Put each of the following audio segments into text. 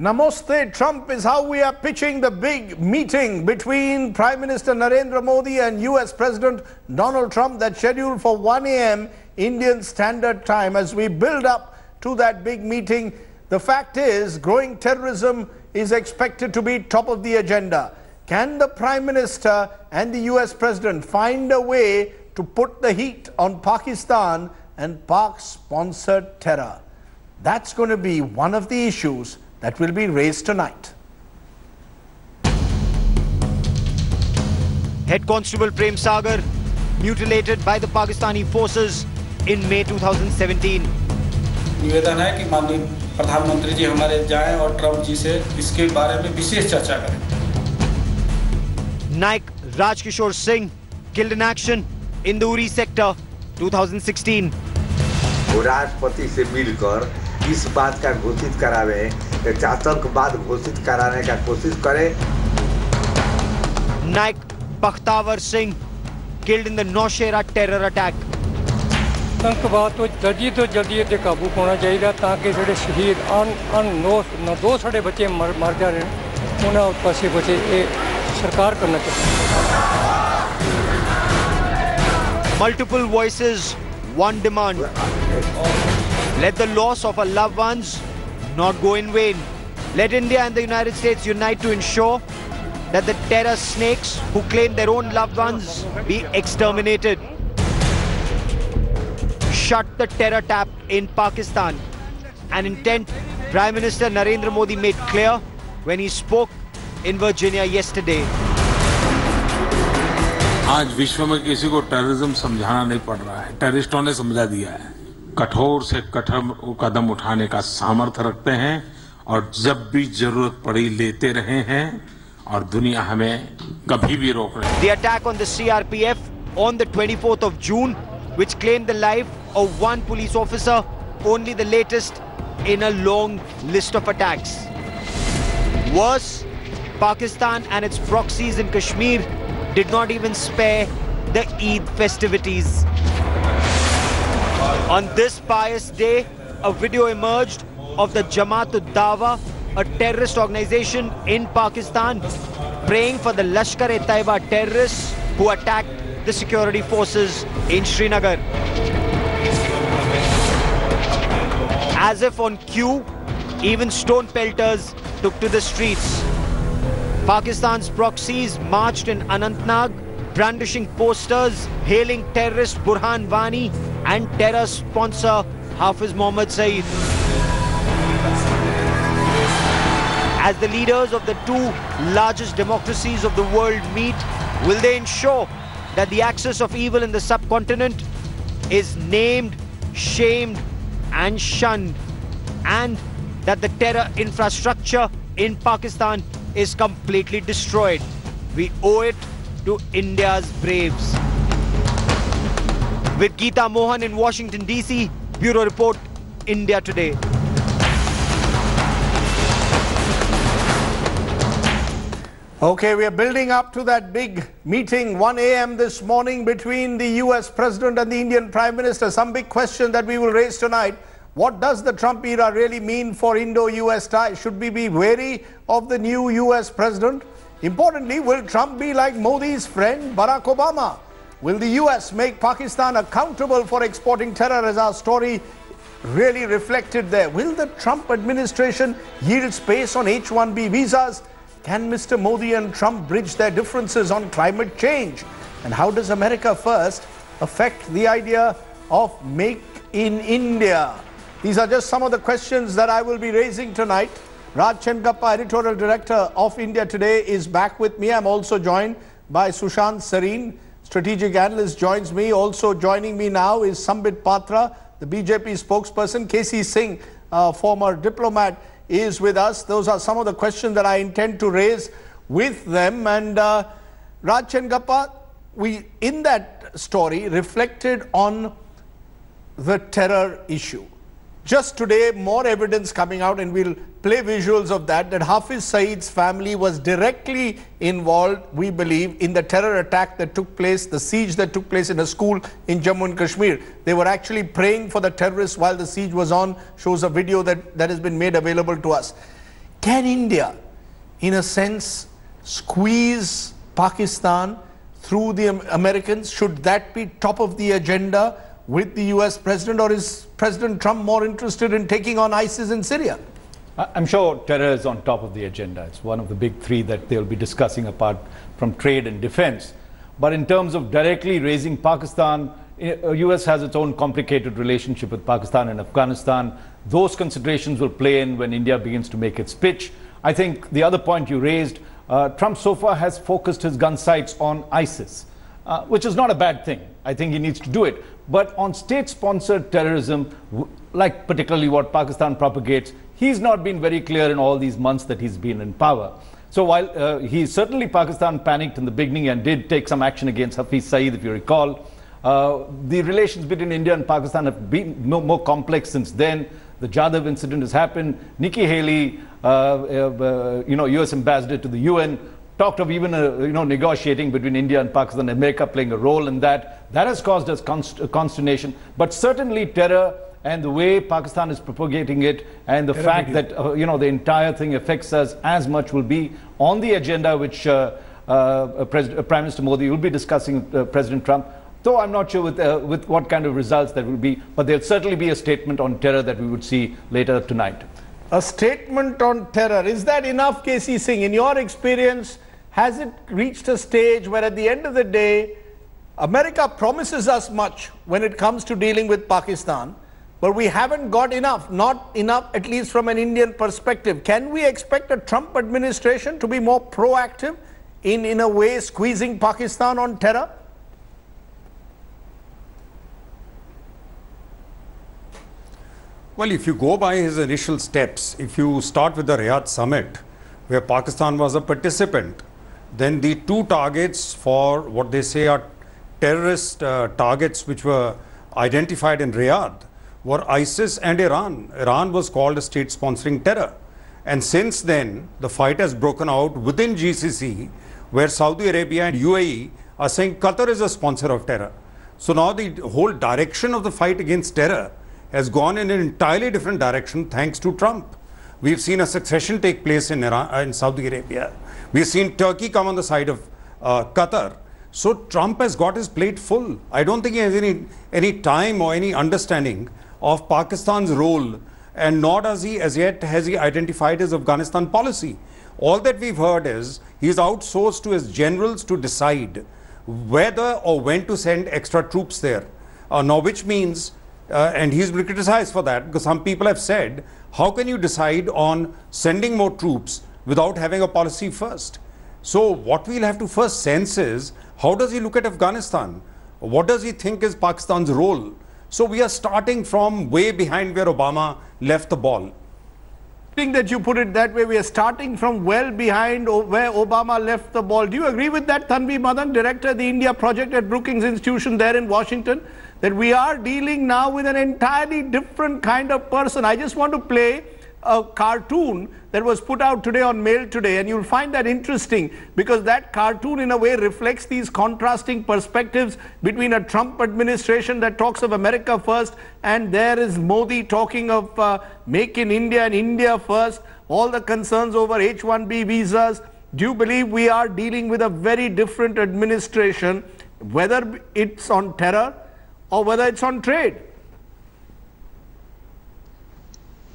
Namaste Trump is how we are pitching the big meeting between Prime Minister Narendra Modi and US President Donald Trump that's scheduled for 1 a.m. Indian Standard Time. As we build up to that big meeting, the fact is growing terrorism is expected to be top of the agenda. Can the Prime Minister and the US President find a way to put the heat on Pakistan and Pak-sponsored terror? That's going to be one of the issues that will be raised tonight. Head Constable Prem Sagar mutilated by the Pakistani forces in May 2017. निवेदन है कि माननीय प्रधानमंत्री जी हमारे जाएं और Trump जी से इसके बारे में विशेष चर्चा करें. Naik Rajkishore Singh killed in action in the Uri sector 2016. राष्ट्रपति से मिलकर इस बात का घोषित करावे कि आतंकवाद घोषित कराने का कोशिश करे. Naik Bakhtavar Singh killed in the Naushera terror attack. आतंकवाद तो जल्दी ते काबू पाना चाहिए ताकि ਜਿਹੜੇ ਸ਼ਹੀਦ ਅਨ ਦੋ ਸਾਡੇ ਬੱਚੇ ਮਰ ਜਾ ਰਹੇ ਨੇ ਉਹਨਾਂ ਪਾਸੇ ਬਚੇ ਇਹ ਸਰਕਾਰ ਕਰਨਾ ਚਾਹੀਦੀ. Multiple voices, one demand. Let the loss of our loved ones not go in vain. Let India and the United States unite to ensure that the terror snakes who claim their own loved ones be exterminated. Shut the terror tap in Pakistan, an intent Prime Minister Narendra Modi made clear when he spoke in Virginia yesterday. आज विश्व में किसी को terrorism समझाना नहीं पड़ रहा है, टेररिस्टों ने समझा दिया है. कठोर से कठोर कदम उठाने का सामर्थ्य रखते हैं और जब भी जरूरत पड़ी लेते रहे हैं और दुनिया हमें कभी भी रोक नहीं. The attack on the CRPF on the 24th of June, which claimed the life of one police officer, only the latest in a long list of attacks. Worse, Pakistan and its proxies in Kashmir did not even spare the Eid festivities. On this pious day, a video emerged of the Jamaat-ud-Dawa, a terrorist organization in Pakistan, praying for the Lashkar-e-Taiba terrorists who attacked the security forces in Srinagar. As if on cue, even stone pelters took to the streets. Pakistan's proxies marched in Anantnag, brandishing posters hailing terrorist Burhan Wani and terror sponsor Hafiz Mohammad Saeed. As the leaders of the two largest democracies of the world meet, will they ensure that the axis of evil in the subcontinent is named, shamed and shunned, and that the terror infrastructure in Pakistan is completely destroyed? We owe it to India's braves. With Geeta Mohan in Washington, D.C., Bureau Report, India Today. Okay, we are building up to that big meeting, 1 a.m. this morning between the US President and the Indian Prime Minister. Some big question that we will raise tonight. What does the Trump era really mean for Indo-US ties? Should we be wary of the new US President? Importantly, will Trump be like Modi's friend Barack Obama? Will the US make Pakistan accountable for exporting terror, as our story really reflected there? Will the Trump administration yield space on H-1B visas? Can Mr. Modi and Trump bridge their differences on climate change? And how does America First affect the idea of Make in India? These are just some of the questions that I will be raising tonight. Raj Chenkappa, Editorial Director of India Today, is back with me. I'm also joined by Sushant Sareen, Strategic Analyst, joins me. Also joining me now is Sambit Patra, the BJP spokesperson. KC Singh, former diplomat, is with us. Those are some of the questions that I intend to raise with them. And Raj Chenkappa, we in that story reflected on the terror issue. Just today, more evidence coming out, and we'll play visuals of that Hafiz Saeed's family was directly involved, we believe, in the terror attack that took place, the siege that took place in a school in Jammu and Kashmir. They were actually praying for the terrorists while the siege was on. Shows a video that has been made available to us. Can India, in a sense, squeeze Pakistan through the Americans? Should that be top of the agenda with the US president, or is President Trump more interested in taking on ISIS in Syria? I'm sure terror is on top of the agenda. It's one of the big three that they'll be discussing apart from trade and defense. But in terms of directly raising Pakistan, US has its own complicated relationship with Pakistan and Afghanistan. Those considerations will play in when India begins to make its pitch. I think the other point you raised, Trump so far has focused his gun sights on ISIS, which is not a bad thing. I think he needs to do it. But on state-sponsored terrorism, like particularly what Pakistan propagates, he's not been very clear in all these months that he's been in power. So while Pakistan panicked in the beginning and did take some action against Hafiz Saeed, if you recall, the relations between India and Pakistan have been more complex since then. The Jadhav incident has happened. Nikki Haley, US ambassador to the UN, talked of even negotiating between India and Pakistan, America playing a role in that. That has caused us consternation. But certainly terror and the way Pakistan is propagating it, and the fact that the entire thing affects us as much, will be on the agenda, which Prime Minister Modi will be discussing with President Trump. Though I'm not sure with what kind of results that will be, but there'll certainly be a statement on terror that we would see later tonight. A statement on terror, is that enough, KC Singh? In your experience, has it reached a stage where at the end of the day, America promises us much when it comes to dealing with Pakistan, but we haven't got enough, not enough at least from an Indian perspective? Can we expect a Trump administration to be more proactive in a way squeezing Pakistan on terror? Well, if you go by his initial steps, if you start with the Riyadh summit, where Pakistan was a participant, then the two targets for what they say are terrorist targets which were identified in Riyadh were ISIS and Iran. Iran was called a state sponsoring terror. And since then, the fight has broken out within GCC, where Saudi Arabia and UAE are saying Qatar is a sponsor of terror. So now the whole direction of the fight against terror has gone in an entirely different direction thanks to Trump. We've seen a succession take place in Iran and Saudi Arabia. We've seen Turkey come on the side of Qatar. So Trump has got his plate full. I don't think he has any time or any understanding of Pakistan's role, and nor does he as yet has he identified his Afghanistan policy. All that we've heard is he's outsourced to his generals to decide whether or when to send extra troops there. Now, which means and he's been criticized for that, because some people have said, how can you decide on sending more troops without having a policy first? So what we'll have to first sense is, how does he look at Afghanistan? What does he think is Pakistan's role? So we are starting from way behind where Obama left the ball. I think that you put it that way. We are starting from well behind where Obama left the ball. Do you agree with that, Tanvi Madan, director of the India project at Brookings Institution there in Washington, that we are dealing now with an entirely different kind of person? I just want to play a cartoon that was put out today on Mail Today, and you'll find that interesting, because that cartoon in a way reflects these contrasting perspectives between a Trump administration that talks of America first, and there is Modi talking of make in India and India first, all the concerns over H-1B visas. Do you believe we are dealing with a very different administration, whether it's on terror or whether it's on trade?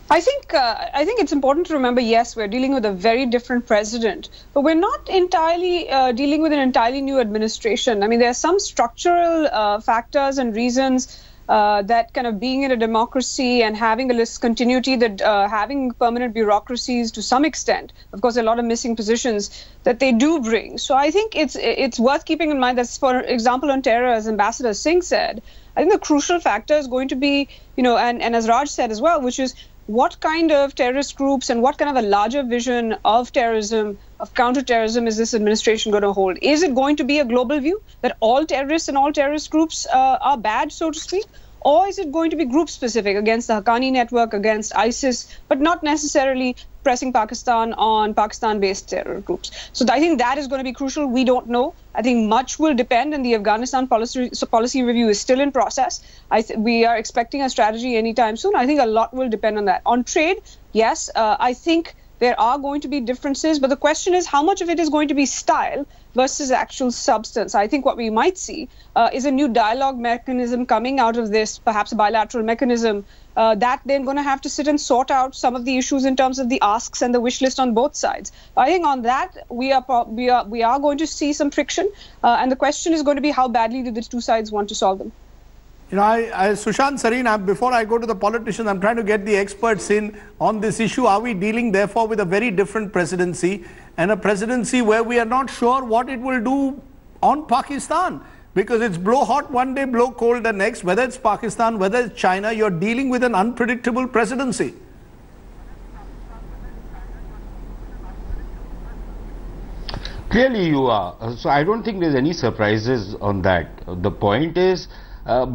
I think it's important to remember, yes, we're dealing with a very different president, but we're not entirely dealing with an entirely new administration. I mean, there are some structural factors and reasons that kind of being in a democracy and having a list continuity, that having permanent bureaucracies to some extent, of course, there are a lot of missing positions that they do bring. So I think it's worth keeping in mind that, for example, on terror, as Ambassador Singh said, I think the crucial factor is going to be, and as Raj said as well, which is what kind of terrorist groups and what kind of a larger vision of terrorism, of counterterrorism, is this administration going to hold? Is it going to be a global view that all terrorists and all terrorist groups are bad, so to speak? Or is it going to be group specific against the Haqqani network, against ISIS, but not necessarily pressing Pakistan on Pakistan-based terror groups? So I think that is going to be crucial. We don't know. I think much will depend, and the Afghanistan policy review is still in process. We are expecting a strategy anytime soon. I think a lot will depend on that. On trade, yes, I think There are going to be differences, but the question is how much of it is going to be style versus actual substance. I think what we might see is a new dialogue mechanism coming out of this, perhaps a bilateral mechanism that they're going to have to sit and sort out some of the issues in terms of the asks and the wish list on both sides. I think on that we are going to see some friction, and the question is going to be how badly do the two sides want to solve them. You know, Sushant Sareen, before I go to the politicians, I'm trying to get the experts in on this issue. Are we dealing, therefore, with a very different presidency, and a presidency where we are not sure what it will do on Pakistan? Because it's blow hot one day, blow cold the next. Whether it's Pakistan, whether it's China, you're dealing with an unpredictable presidency. Clearly you are. So I don't think there's any surprises on that. The point is, but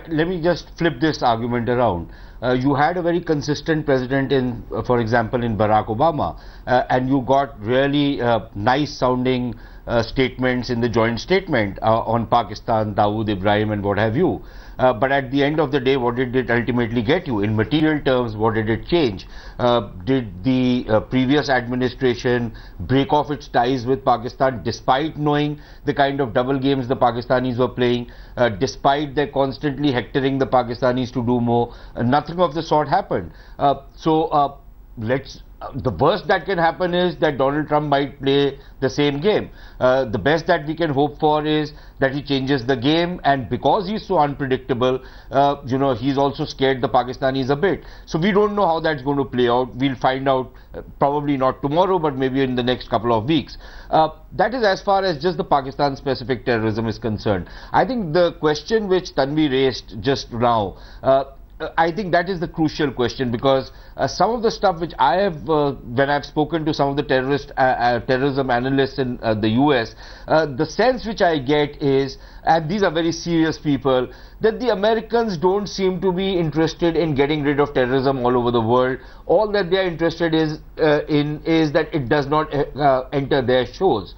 let me just flip this argument around. You had a very consistent president in, for example, in Barack Obama, and you got really nice sounding statements in the joint statement on Pakistan, Dawood Ibrahim and what have you. But at the end of the day, what did it ultimately get you? In material terms, what did it change? Did the previous administration break off its ties with Pakistan despite knowing the kind of double games the Pakistanis were playing, despite their constantly hectoring the Pakistanis to do more? Nothing of the sort happened. The worst that can happen is that Donald Trump might play the same game. The best that we can hope for is that he changes the game, and because he's so unpredictable, you know, he's also scared the Pakistanis a bit. So we don't know how that's going to play out. We'll find out probably not tomorrow, but maybe in the next couple of weeks. That is as far as just the Pakistan-specific terrorism is concerned. I think the question which Tanvi raised just now, I think that is the crucial question, because some of the stuff which I have, when I've spoken to some of the terrorism analysts in the US, the sense which I get is, and these are very serious people, that the Americans don't seem to be interested in getting rid of terrorism all over the world. All that they are interested is that it does not enter their shores.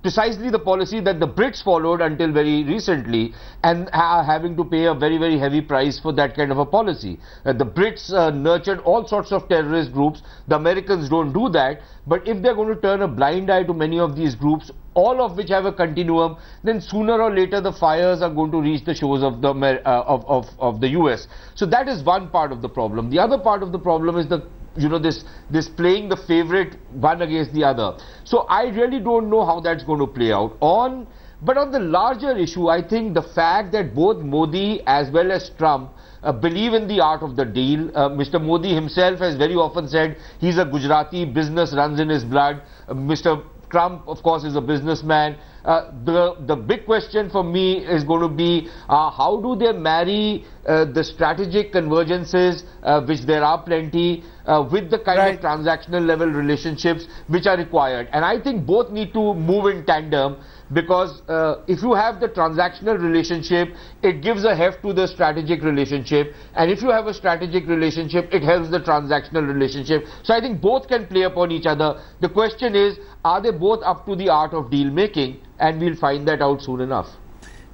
Precisely the policy that the Brits followed until very recently, and are having to pay a very, very heavy price for that kind of a policy. The Brits nurtured all sorts of terrorist groups. The Americans don't do that. But if they're going to turn a blind eye to many of these groups, all of which have a continuum, then sooner or later the fires are going to reach the shores of the US. So that is one part of the problem. The other part of the problem is this playing the favorite one against the other. So I really don't know how that's going to play out. But on the larger issue, I think the fact that both Modi as well as Trump believe in the art of the deal. Mr. Modi himself has very often said he's a Gujarati, business runs in his blood. Mr. Trump, of course, is a businessman. The big question for me is going to be how do they marry the strategic convergences, which there are plenty, with the kind of transactional level relationships which are required. And I think both need to move in tandem, because if you have the transactional relationship, it gives a heft to the strategic relationship, and if you have a strategic relationship, it helps the transactional relationship. So I think both can play upon each other. The question is, are they both up to the art of deal making? And we'll find that out soon enough.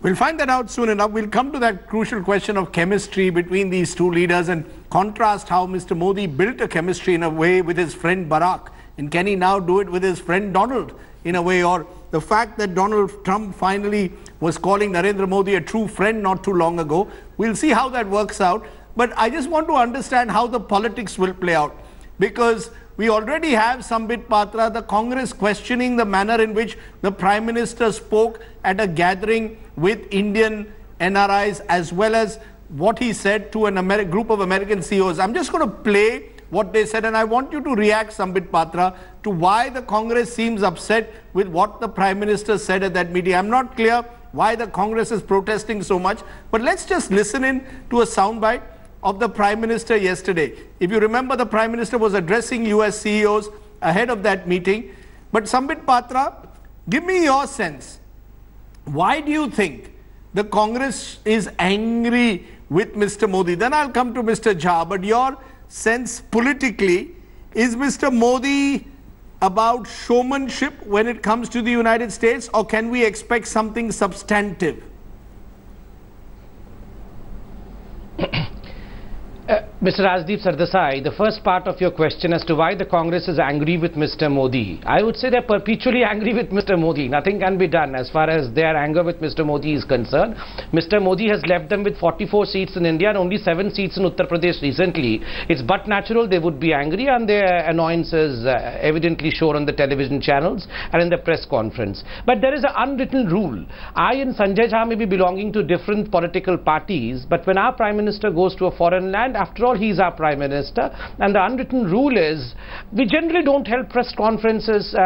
We'll find that out soon enough. We'll come to that crucial question of chemistry between these two leaders and contrast how Mr. Modi built a chemistry in a way with his friend Barack, and can he now do it with his friend Donald in a way, or the fact that Donald Trump finally was calling Narendra Modi a true friend not too long ago. We'll see how that works out. But I just want to understand how the politics will play out, because we already have Sambit Patra, the Congress, questioning the manner in which the Prime Minister spoke at a gathering with Indian NRIs, as well as what he said to a group of American CEOs. I'm just going to play what they said, and I want you to react, Sambit Patra, to why the Congress seems upset with what the Prime Minister said at that meeting. I'm not clear why the Congress is protesting so much, but let's just listen in to a soundbite of the Prime Minister yesterday. If you remember, the Prime Minister was addressing US CEOs ahead of that meeting. But Sambit Patra, give me your sense. Why do you think the Congress is angry with Mr. Modi? Then I'll come to Mr. Jha. But your sense politically, is Mr. Modi about showmanship when it comes to the United States, or can we expect something substantive? Mr. Rajdeep Sardesai, the first part of your question as to why the Congress is angry with Mr. Modi, I would say they're perpetually angry with Mr. Modi. Nothing can be done as far as their anger with Mr. Modi is concerned. Mr. Modi has left them with 44 seats in India and only 7 seats in Uttar Pradesh recently. It's but natural they would be angry, and their annoyance is evidently shown on the television channels and in the press conference. But there is an unwritten rule. I and Sanjay Jha may be belonging to different political parties, but when our Prime Minister goes to a foreign land, after all, he's our Prime Minister, and the unwritten rule is we generally don't hold press conferences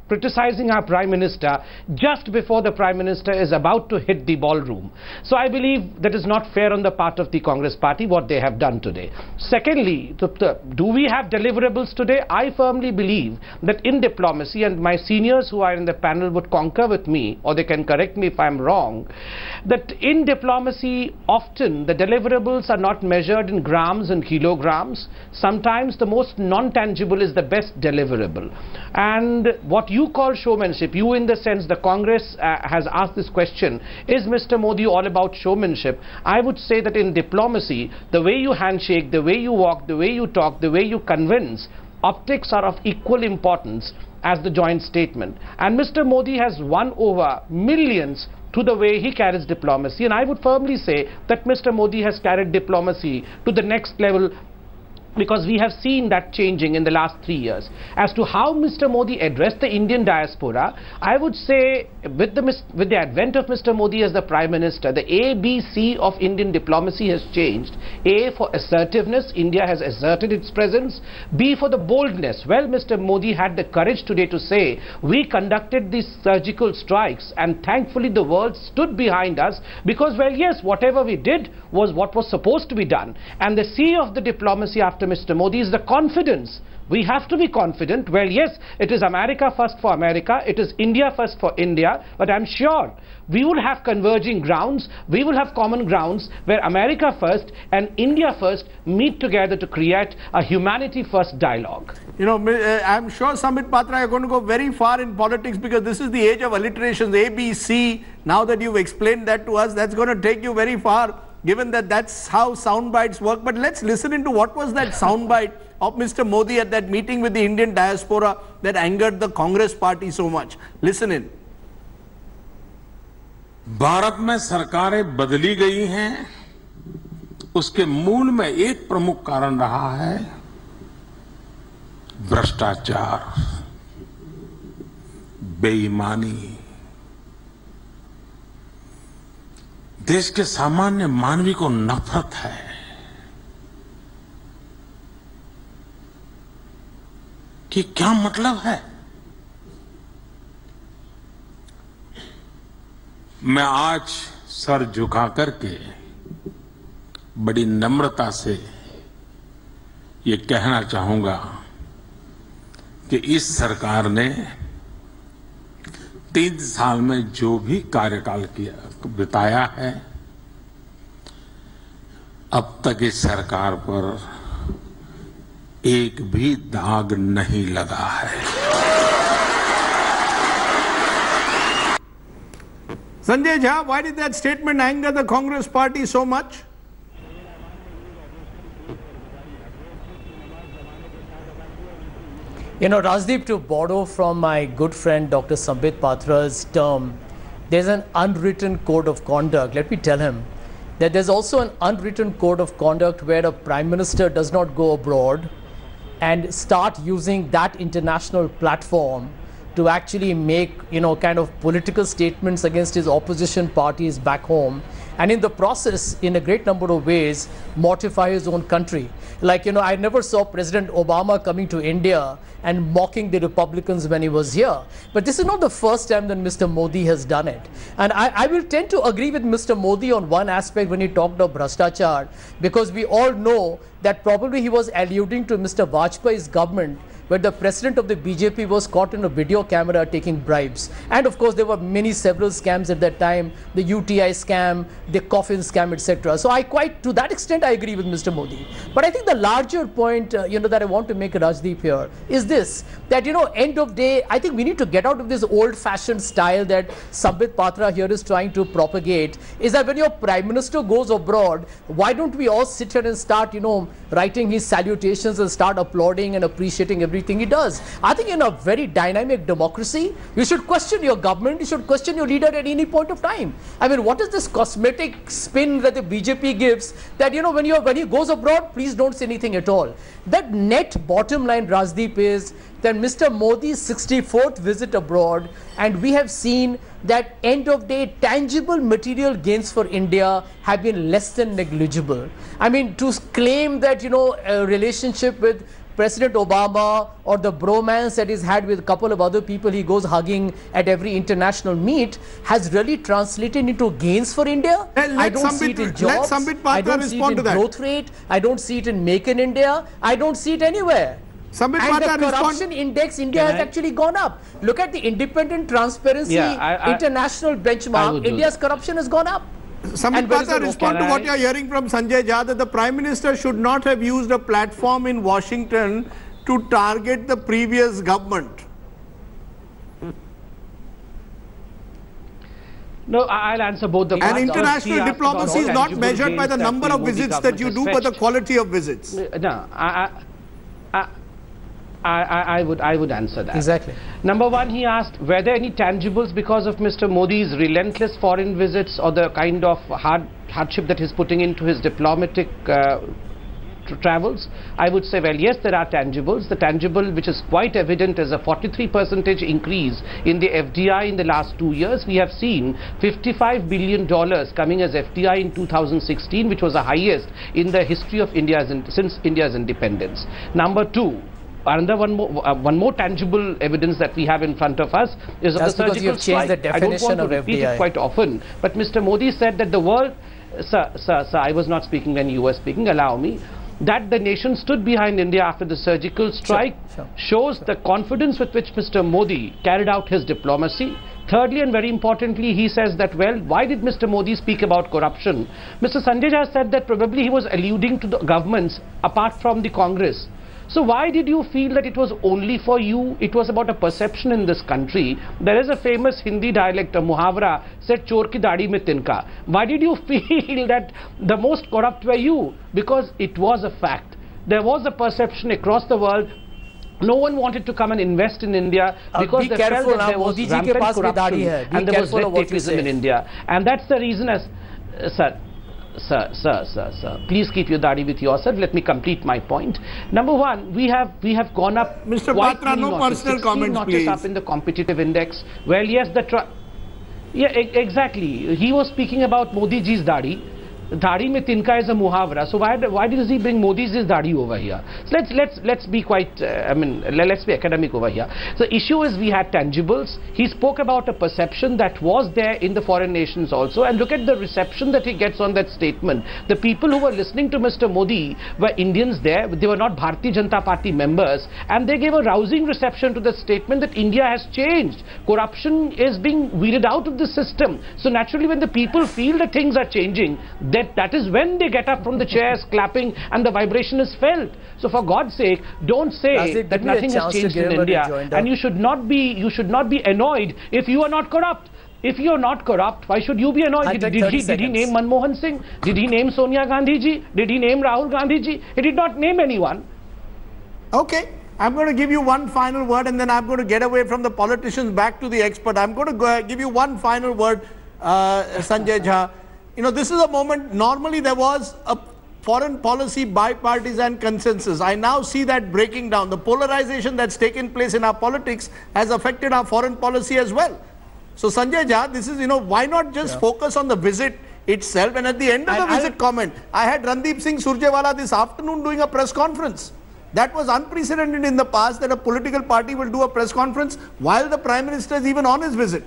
criticizing our Prime Minister just before the Prime Minister is about to hit the ballroom. So I believe that is not fair on the part of the Congress party what they have done today. Secondly, do we have deliverables today? I firmly believe that in diplomacy, and my seniors who are in the panel would concur with me, or they can correct me if I'm wrong, that in diplomacy often the deliverables are not measured in grams and kilograms. Sometimes the most non-tangible is the best deliverable. And what you call showmanship, you in the sense the Congress has asked this question, is Mr. Modi all about showmanship? I would say that in diplomacy, the way you handshake, the way you walk, the way you talk, the way you convince, optics are of equal importance as the joint statement. And Mr. Modi has won over millions to the way he carries diplomacy, and I would firmly say that Mr. Modi has carried diplomacy to the next level, because we have seen that changing in the last 3 years. As to how Mr. Modi addressed the Indian diaspora, I would say with the advent of Mr. Modi as the Prime Minister, the ABC of Indian diplomacy has changed. A, for assertiveness, India has asserted its presence. B, for the boldness. Well, Mr. Modi had the courage today to say, we conducted these surgical strikes, and thankfully the world stood behind us, because, well, yes, whatever we did was what was supposed to be done. And the C of the diplomacy after Mr. Modi is the confidence. We have to be confident. Well, yes, it is America first for America, it is India first for India, but I'm sure we will have converging grounds, we will have common grounds where America first and India first meet together to create a humanity first dialogue. You know, I'm sure Sambit Patra, you're going to go very far in politics, because this is the age of alliterations, A, B, C. Now that you've explained that to us, that's going to take you very far, given that that's how sound bites work. But let's listen into what was that sound bite of Mr. Modi at that meeting with the Indian diaspora that angered the Congress party so much. Listen in. Bharat में सरकारें बदली गई हैं, उसके मूल में एक प्रमुख कारण रहा है भ्रष्टाचार, बेईमानी। देश के सामान्य मानवी को नफरत है। कि क्या मतलब है? मैं आज सर झुका करके बड़ी नम्रता से ये कहना चाहूंगा कि इस सरकार ने 3 साल में जो भी कार्यकाल किया बिताया है, अब तक इस सरकार पर एक भी दाग नहीं लगा है। Sanjay Jha, why did that statement anger the Congress party so much? You know, Rajdeep, to borrow from my good friend Dr. Sambit Patra's term, there's an unwritten code of conduct. Let me tell him that there's also an unwritten code of conduct where a Prime Minister does not go abroad and start using that international platform to actually make, you know, kind of political statements against his opposition parties back home, and in the process, in a great number of ways, mortify his own country. Like, you know, I never saw President Obama coming to India and mocking the Republicans when he was here. But this is not the first time that Mr. Modi has done it. And I will tend to agree with Mr. Modi on one aspect when he talked of Bhrashtachar, because we all know that probably he was alluding to Mr. Vajpayee's government where the president of the BJP was caught in a video camera taking bribes. And of course, there were several scams at that time, the UTI scam, the coffin scam, etc. So to that extent, I agree with Mr. Modi. But I think the larger point, that I want to make, Rajdeep, here is this, that, end of day, I think we need to get out of this old-fashioned style that Sambit Patra here is trying to propagate, is that when your Prime Minister goes abroad, why don't we all sit here and start, writing his salutations and start applauding and appreciating everything he does? I think in a very dynamic democracy, you should question your government, you should question your leader at any point of time. I mean, what is this cosmetic spin that the BJP gives that, when he goes abroad, please don't say anything at all? That net bottom line, Rajdeep, is that Mr. Modi's 64th visit abroad, and we have seen that end of day tangible material gains for India have been less than negligible. I mean, to claim that, a relationship with President Obama or the bromance that he's had with a couple of other people he goes hugging at every international meet has really translated into gains for India. I don't see it in jobs, I don't see it in growth rate, I don't see it in Make in India, I don't see it anywhere. And the corruption index, India has actually gone up. Look at the independent transparency international benchmark, India's corruption has gone up. Sambit Patra, respond to what you are hearing from Sanjay Jha, that the Prime Minister should not have used a platform in Washington to target the previous government. No, I'll answer both the parts. And international diplomacy is not measured by the number of visits that you do, but the quality of visits. No, I would answer that. Exactly. Number one, he asked, were there any tangibles because of Mr. Modi's relentless foreign visits or the kind of hardship that he's putting into his diplomatic travels? I would say, well, yes, there are tangibles. The tangible which is quite evident is a 43% increase in the FDI in the last 2 years. We have seen $55 billion coming as FDI in 2016, which was the highest in the history of India since India's independence. Number two, another one more tangible evidence that we have in front of us is of the surgical strike. The definition I don't want to repeat it quite often, but Mr. Modi said that the world, sir, I was not speaking when you were speaking, allow me, that the nation stood behind India after the surgical strike shows the confidence with which Mr. Modi carried out his diplomacy. Thirdly, and very importantly, he says that, well, why did Mr. Modi speak about corruption? Mr. Sanjay Jha said that probably he was alluding to the governments apart from the Congress. So why did you feel that it was only for you? It was about a perception in this country. There is a famous Hindi dialect, a muhavra, said chor ki dadi mein tinka. Why did you feel that the most corrupt were you? Because it was a fact. There was a perception across the world. No one wanted to come and invest in India because they felt that there was rampant corruption and there was red tapeism in India. And that's the reason as, sir, please keep your dadi with yourself. Let me complete my point. Number one, we have gone up. Mr. Patra, no personal comments, please. Up in the competitive index. Well, yes, exactly. He was speaking about Modi ji's dadi. Dadi mein tinka is a muhavra. So why does he bring Modi's dadi over here? So let's be quite, let's be academic over here. So the issue is we had tangibles. He spoke about a perception that was there in the foreign nations also, and look at the reception that he gets on that statement. The people who were listening to Mr. Modi were Indians there. They were not Bharatiya Janata Party members, and they gave a rousing reception to the statement that India has changed. Corruption is being weeded out of the system. So naturally, when the people feel that things are changing, that is when they get up from the chairs clapping and the vibration is felt. So for God's sake, don't say that nothing has changed in India, and you should not be annoyed if you are not corrupt. If you are not corrupt, why should you be annoyed? Did he name Manmohan Singh? Did he name Sonia Gandhi ji? Did he name Rahul Gandhi ji? He did not name anyone. Okay. I'm going to give you one final word, and then I'm going to get away from the politicians back to the expert. I'm going to give you one final word, Sanjay Jha. This is a moment, normally there was a foreign policy bipartisan consensus. I now see that breaking down. The polarization that's taken place in our politics has affected our foreign policy as well. So Sanjay Jha, this is, why not just focus on the visit itself, and at the end of the visit comment, I had Randeep Singh Surjewala this afternoon doing a press conference. That was unprecedented in the past, that a political party will do a press conference while the Prime Minister is even on his visit.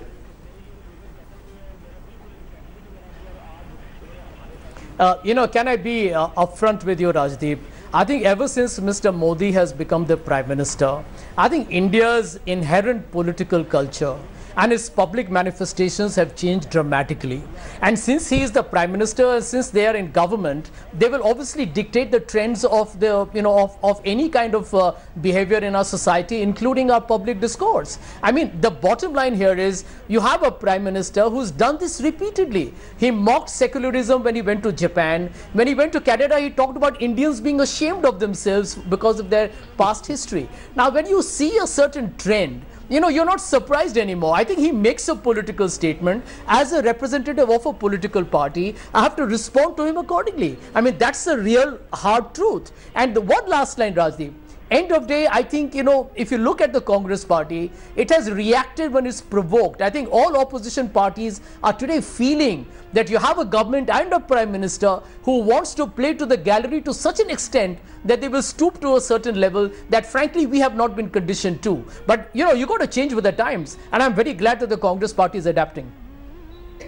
Can I be upfront with you, Rajdeep? I think ever since Mr. Modi has become the Prime Minister, I think India's inherent political culture and its public manifestations have changed dramatically. And since he is the Prime Minister, and since they are in government, they will obviously dictate the trends of the, of any kind of behavior in our society, including our public discourse. I mean, the bottom line here is you have a Prime Minister who's done this repeatedly. He mocked secularism when he went to Japan. When he went to Canada, he talked about Indians being ashamed of themselves because of their past history. Now, when you see a certain trend, you're not surprised anymore. I think he makes a political statement. As a representative of a political party, I have to respond to him accordingly. I mean, that's the real hard truth. And the one last line, Rajdeep. End of day, I think, if you look at the Congress party, it has reacted when it's provoked. I think all opposition parties are today feeling that you have a government and a Prime Minister who wants to play to the gallery to such an extent that they will stoop to a certain level that frankly we have not been conditioned to. But you got to change with the times, and I'm very glad that the Congress party is adapting.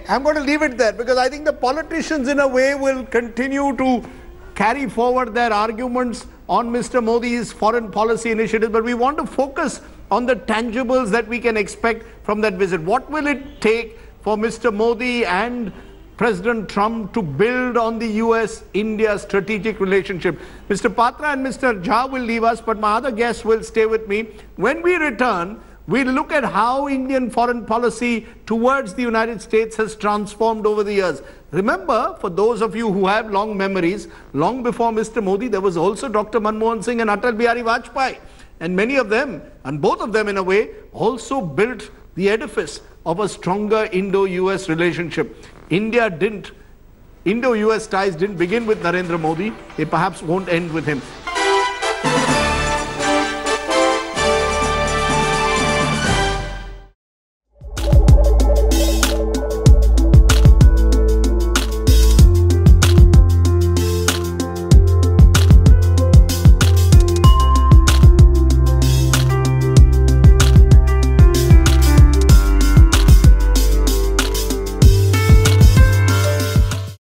I'm going to leave it there because I think the politicians in a way will continue to carry forward their arguments on Mr. Modi's foreign policy initiatives, but we want to focus on the tangibles that we can expect from that visit. What will it take for Mr. Modi and President Trump to build on the US-India strategic relationship? Mr. Patra and Mr. Jha will leave us, but my other guests will stay with me. When we return, we'll look at how Indian foreign policy towards the United States has transformed over the years. Remember, for those of you who have long memories, long before Mr. Modi, there was also Dr. Manmohan Singh and Atal Bihari Vajpayee. And many of them, and both of them in a way, also built the edifice of a stronger Indo-US relationship. Indo-US ties didn't begin with Narendra Modi. They perhaps won't end with him.